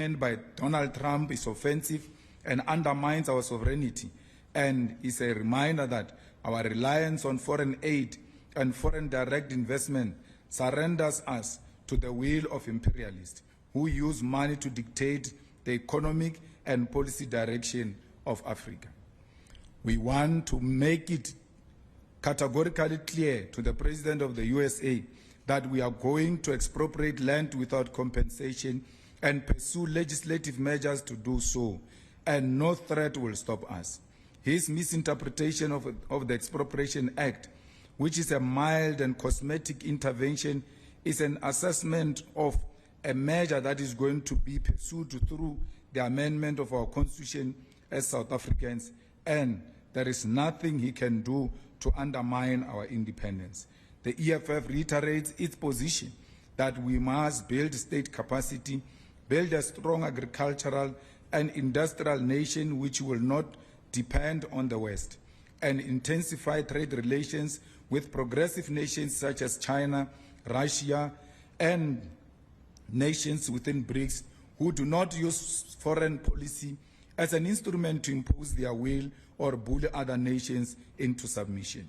by Donald Trump is offensive and undermines our sovereignty, and is a reminder that our reliance on foreign aid and foreign direct investment surrenders us to the will of imperialists who use money to dictate the economic and policy direction of Africa. We want to make it categorically clear to the President of the USA that we are going to expropriate land without compensation and pursue legislative measures to do so, and no threat will stop us. His misinterpretation of the Expropriation Act, which is a mild and cosmetic intervention, is an assessment of a measure that is going to be pursued through the amendment of our Constitution as South Africans, and there is nothing he can do to undermine our independence. The EFF reiterates its position that we must build state capacity, build a strong agricultural and industrial nation which will not depend on the West, and intensify trade relations with progressive nations such as China, Russia, and nations within BRICS who do not use foreign policy as an instrument to impose their will or bully other nations into submission.